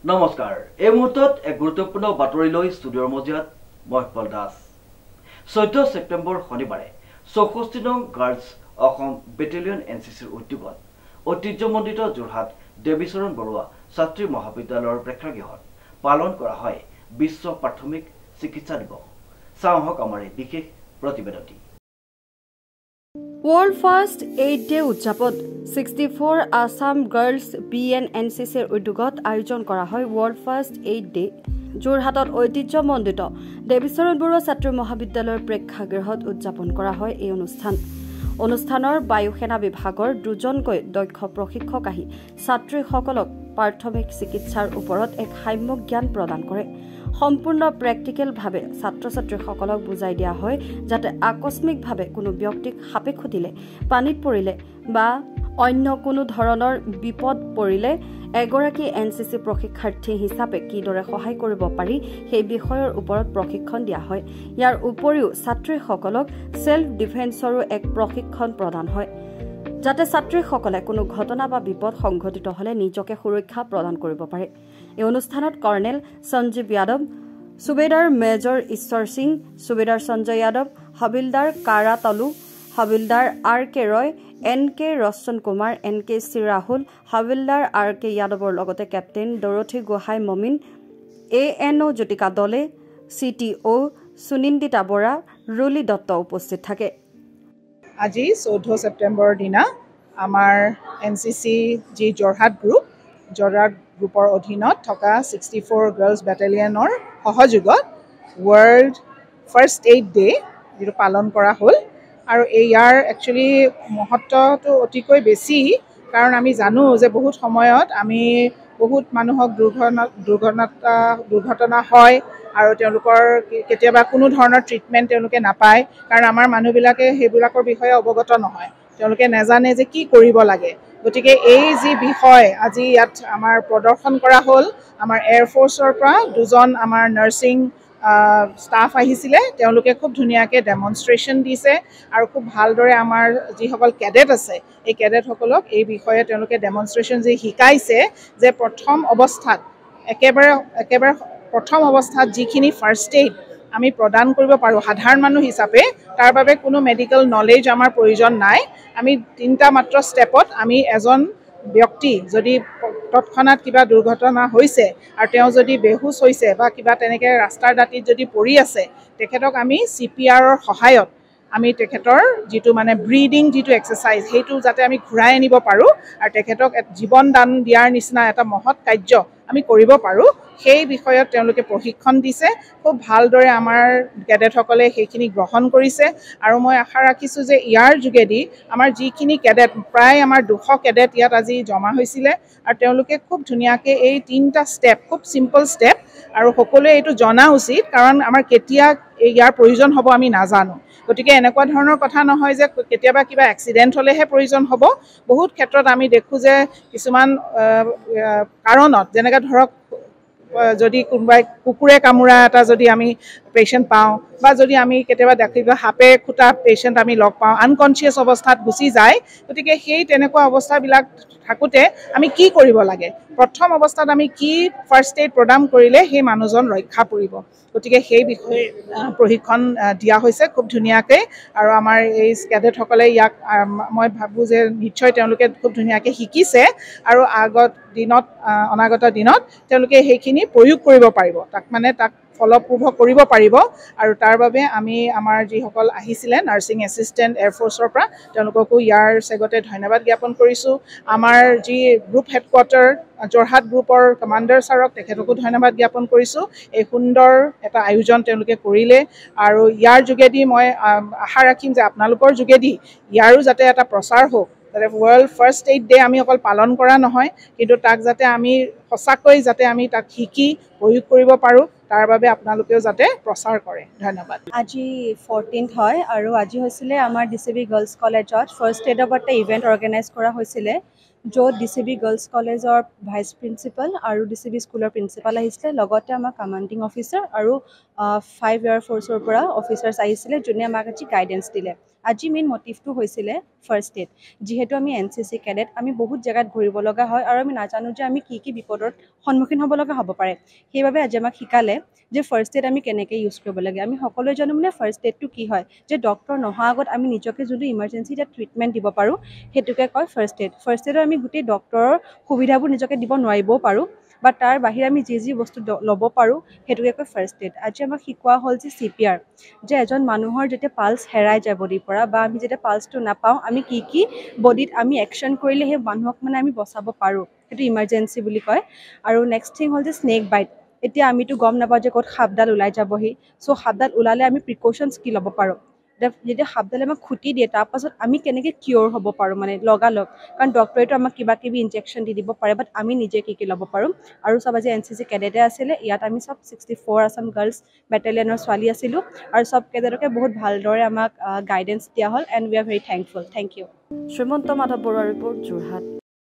নমস্কাৰ এই মুহূৰ্তত এক গুৰুত্বপূৰ্ণ বাতৰি লৈ ষ্টুডিঅ'ৰ মজিয়াত মই পল দাস 14 ছেপ্টেম্বৰ শনিবাৰে 64 নং গাৰ্লছ অসম বেটেলিয়ন এনচিচিৰ উদ্যোগত ঐতিহ্যমণ্ডিত যোৰহাট দেৱীচৰণ বৰুৱা ছাত্ৰী মহাবিদ্যালয়ৰ প্ৰেক্ষাগৃহত পালন কৰা হয় বিশ্ব প্ৰাথমিক চিকিৎসা দিৱস। চাওক আমাৰ এই বিশেষ প্ৰতিবেদনটি। World First Aid Day উদযাপন 64 আসাম গাৰ্লছ BNNCCৰ উদ্যোগত আয়োজন কৰা হয় World First Aid Day। যোৰহাটত ঐতিহ্যমণ্ডিত দেৱীচৰণ বৰুৱা ছাত্ৰী মহাবিদ্যালয়ৰ প্ৰেক্ষাগৃহত উদযাপন কৰা হয় এই অনুষ্ঠানৰ বায়ুসেনা বিভাগৰ দুজনকৈ দক্ষ প্ৰশিক্ষক আহি ছাত্ৰীসকলক প্ৰাথমিক চিকিৎসাৰ ওপৰত এক সাম্যক জ্ঞান প্ৰদান কৰে। সম্পূৰ্ণ প্ৰেক্টিকেলভাৱে ছাত্ৰ-ছাত্ৰীসকলক বুজাই দিয়া হয় যাতে আকস্মিকভাৱে কোনো ব্যক্তিক সাপে খুটিলে, পানীত পৰিলে বা অন্য কোনো ধৰণৰ বিপদ পৰিলে এগৰাকী এনচিচি প্ৰশিক্ষাৰ্থী হিচাপে কিদৰে সহায় কৰিব পাৰি সেই বিষয়ৰ ওপৰত প্ৰশিক্ষণ দিয়া হয়। ইয়াৰ উপৰিও ছাত্ৰীসকলক সেল্ফ ডিফেন্সৰো এক প্ৰশিক্ষণ প্ৰদান হয় যাতে ছাত্ৰীসকলে কোনো ঘটনা বা বিপদ সংঘটিত হলে নিজকে সুৰক্ষা প্ৰদান কৰিব পাৰে। এই অনুষ্ঠানত কৰ্ণেল সঞ্জীৱ যাদৱ, সুবেদাৰ মেজৰ ঈশ্বৰ সিং, সুবেদাৰ সঞ্জয় যাদৱ, হাবিলদাৰ কাৰা তলু, হাবিলদাৰ RK ৰয়, NK ৰচন কুমাৰ, NKC ৰাহুল, হাবিলদাৰ RK যাদৱৰ লগতে কেপ্টেইন দৰথী গোহাঁই মমিন, ANO জ্যোতিকা দলে, CTO সুনিন্দিতা বৰা, ৰুলি দত্ত উপস্থিত থাকে। আজি 14 ছেপ্টেম্বৰৰ দিনা আমাৰ এনচিচি যি যোৰহাট গ্ৰুপৰ অধীনত থকা 64 গাৰ্লছ বেটেলিয়নৰ সহযোগত ৱৰ্ল্ড ফাৰ্ষ্ট এইড ডে যিটো পালন কৰা হ'ল। আৰু ইয়াৰ একচুৱেলি মহত্বটো অতিকৈ বেছি, কাৰণ আমি জানো যে বহুত সময়ত আমি বহুত মানুহক দুৰ্ঘটনা হয় আৰু তেওঁলোকৰ কেতিয়াবা কোনো ধৰণৰ ট্ৰিটমেণ্ট তেওঁলোকে নাপায়, কাৰণ আমাৰ মানুহবিলাকে সেইবিলাকৰ বিষয়ে অৱগত নহয়, তেওঁলোকে নাজানে যে কি কৰিব লাগে। গতিকে এই যি বিষয় আজি ইয়াত আমাৰ প্ৰদৰ্শন কৰা হ'ল, আমাৰ এয়াৰফ'ৰ্চৰ পৰা দুজন আমাৰ নাৰ্ছিং ষ্টাফ আহিছিলে, তেওঁলোকে খুব ধুনীয়াকৈ ডেমনষ্ট্ৰেশ্যন দিছে আৰু খুব ভালদৰে আমাৰ যিসকল কেডেট আছে এই কেডেটসকলক এই বিষয়ে তেওঁলোকে ডেমনষ্ট্ৰেশ্যন যি শিকাইছে যে একেবাৰে প্ৰথম অৱস্থাত যিখিনি ফাৰ্ষ্ট এইড আমি প্ৰদান কৰিব পাৰোঁ সাধাৰণ মানুহ হিচাপে, তাৰ বাবে কোনো মেডিকেল নলেজ আমাৰ প্ৰয়োজন নাই। আমি 3টা মাত্ৰ ষ্টেপত আমি এজন ব্যক্তি যদি তৎক্ষণাত কিবা দুৰ্ঘটনা হৈছে আৰু তেওঁ যদি বেহুচ হৈছে বা কিবা তেনেকৈ ৰাস্তাৰ দাঁতিত যদি পৰি আছে, তেখেতক আমি CPRৰ সহায়ত আমি তেখেতৰ যিটো মানে ব্ৰিডিং যিটো এক্সাৰচাইজ সেইটো যাতে আমি ঘূৰাই আনিব পাৰোঁ আৰু তেখেতক জীৱন দান দিয়াৰ নিচিনা এটা মহৎ কাৰ্য আমি কৰিব পাৰোঁ, সেই বিষয়ত তেওঁলোকে প্ৰশিক্ষণ দিছে। খুব ভালদৰে আমাৰ কেডেটসকলে সেইখিনি গ্ৰহণ কৰিছে আৰু মই আশা ৰাখিছোঁ যে ইয়াৰ যোগেদি আমাৰ যিখিনি কেডেট, প্ৰায় আমাৰ 200 কেডেট ইয়াত আজি জমা হৈছিলে আৰু তেওঁলোকে খুব ধুনীয়াকৈ এই 3টা ষ্টেপ, খুব চিম্পল ষ্টেপ, আৰু সকলোৱে এইটো জনা উচিত, কাৰণ আমাৰ কেতিয়া ইয়াৰ প্ৰয়োজন হ'ব আমি নাজানো। গতিকে এনেকুৱা ধৰণৰ কথা নহয় যে কেতিয়াবা কিবা এক্সিডেণ্ট হ'লেহে প্ৰয়োজন হ'ব। বহুত ক্ষেত্ৰত আমি দেখোঁ যে কিছুমান কাৰণত, যেনেকৈ ধৰক যদি কোনোবাই কুকুৰে কামোৰা এটা যদি আমি পেচেণ্ট পাওঁ বা যদি আমি কেতিয়াবা দেখিব সাপে খুটা পেচেণ্ট আমি লগ পাওঁ, আনকনচিয়াছ অৱস্থাত গুচি যায়, গতিকে সেই তেনেকুৱা অৱস্থাবিলাক থাকোঁতে আমি কি কৰিব লাগে, প্ৰথম অৱস্থাত আমি কি ফাৰ্ষ্ট এইড প্ৰদান কৰিলে সেই মানুহজন ৰক্ষা পৰিব, গতিকে সেই বিষয়ে প্ৰশিক্ষণ দিয়া হৈছে খুব ধুনীয়াকৈ। আৰু আমাৰ এই কেডেটসকলে ইয়াক মই ভাবোঁ যে নিশ্চয় তেওঁলোকে খুব ধুনীয়াকৈ শিকিছে আৰু অনাগত দিনত তেওঁলোকে সেইখিনি প্ৰয়োগ কৰিব পাৰিব, তাক ফলপ্ৰসূ কৰিব পাৰিব। আৰু তাৰ বাবে আমি আমাৰ যিসকল আহিছিলে নাৰ্ছিং এছিষ্টেণ্ট এয়াৰফ'ৰ্চৰ পৰা তেওঁলোককো ইয়াৰ চেগতে ধন্যবাদ জ্ঞাপন কৰিছোঁ। আমাৰ যি গ্ৰুপ হেডকোৱাৰ্টাৰ যোৰহাট গ্ৰুপৰ কমাণ্ডাৰ ছাৰক তেখেতকো ধন্যবাদ জ্ঞাপন কৰিছোঁ। এই সুন্দৰ এটা আয়োজন তেওঁলোকে কৰিলে আৰু ইয়াৰ যোগেদি মই আশা ৰাখিম যে আপোনালোকৰ যোগেদি ইয়াৰো যাতে এটা প্ৰচাৰ হওক, যাতে ৱৰ্ল্ড ফাৰ্ষ্ট এইড ডে আমি অকল পালন কৰা নহয়, কিন্তু তাক যাতে আমি সঁচাকৈ যাতে আমি তাক শিকি প্ৰয়োগ কৰিব পাৰোঁ, তাৰ বাবে আপোনালোকেও যাতে প্ৰচাৰ কৰে। ধন্যবাদ। আজি 14th হয় আৰু আজি হৈছিলে আমাৰ DCB গাৰ্লছ কলেজত ফাৰ্ষ্ট এইডৰ এটা ইভেণ্ট অৰ্গেনাইজ কৰা হৈছিলে, য'ত DCB গাৰ্লছ কলেজৰ ভাইচ প্ৰিন্সিপাল আৰু DCB স্কুলৰ প্ৰিন্সিপাল আহিছিলে, লগতে আমাৰ কমাণ্ডিং অফিচাৰ আৰু 5 এয়াৰফ'ৰ্চৰ পৰা অফিচাৰ্ছ আহিছিলে, যোনে আমাক আজি গাইডেঞ্চ দিলে। আজি মেইন মটিভটো হৈছিলে ফাৰ্ষ্ট এড যিহেতু আমি NCC কেডেট আমি বহুত জেগাত ঘূৰিব লগা হয় আৰু আমি নাজানো যে আমি কি বিপদৰ সন্মুখীন হ'ব লগা হ'ব পাৰে সেইবাবে আজি আমাক শিকালে যে ফাৰ্ষ্ট এড আমি কেনেকৈ ইউজ কৰিব লাগে আমি সকলোৱে জানো মানে ফাৰ্ষ্ট এডটো কি হয় যে ডক্টৰ নহা আগত আমি নিজকে যোনটো ইমাৰ্জেঞ্চি এটা ট্ৰিটমেণ্ট দিব পাৰোঁ সেইটোকে কয় ফাৰ্ষ্ট এডৰ আমি গোটেই ডক্টৰৰ সুবিধাবোৰ নিজকে দিব নোৱাৰিবও পাৰোঁ বা তাৰ বাহিৰে আমি যি বস্তু ল'ব পাৰোঁ সেইটোকে কয় ফাৰ্ষ্ট এড আজি আমাক শিকোৱা হ'ল যে CPR যে এজন মানুহৰ যেতিয়া পালছ হেৰাই যায় বডিৰ পৰা বা আমি যেতিয়া পালছটো নাপাওঁ আমি কি বডিত আমি একশ্যন কৰিলে সেই মানুহক মানে আমি বচাব পাৰোঁ সেইটো ইমাৰ্জেঞ্চি বুলি কয় আৰু নেক্সট থিং হ'ল যে স্নেক বাইট এতিয়া আমিতো গম নাপাওঁ যে ক'ত সাপডাল ওলাই যাবহি চ' সাপডাল ওলালে আমি প্ৰিকশ্যনছ কি ল'ব পাৰোঁ যেতিয়া সাপডালে আমাক খুটি দিয়ে তাৰপাছত আমি কেনেকৈ কিয়'ৰ হ'ব পাৰোঁ মানে লগালগ কাৰণ ডক্টৰেটো আমাক কিবাকিবি ইনজেকশ্যন দি দিব পাৰে বাট আমি নিজে কি ল'ব পাৰোঁ আৰু চব আজি NCC কেডেটে আছিলে ইয়াত আমি চব 64 আছাম গাৰ্লছ বেটেলিয়নৰ ছোৱালী আছিলোঁ আৰু চব কেডেটকে বহুত ভালদৰে আমাক গাইডেঞ্চ দিয়া হ'ল and we are very thankful thank you Srimanta Madhab Barua report Jorhat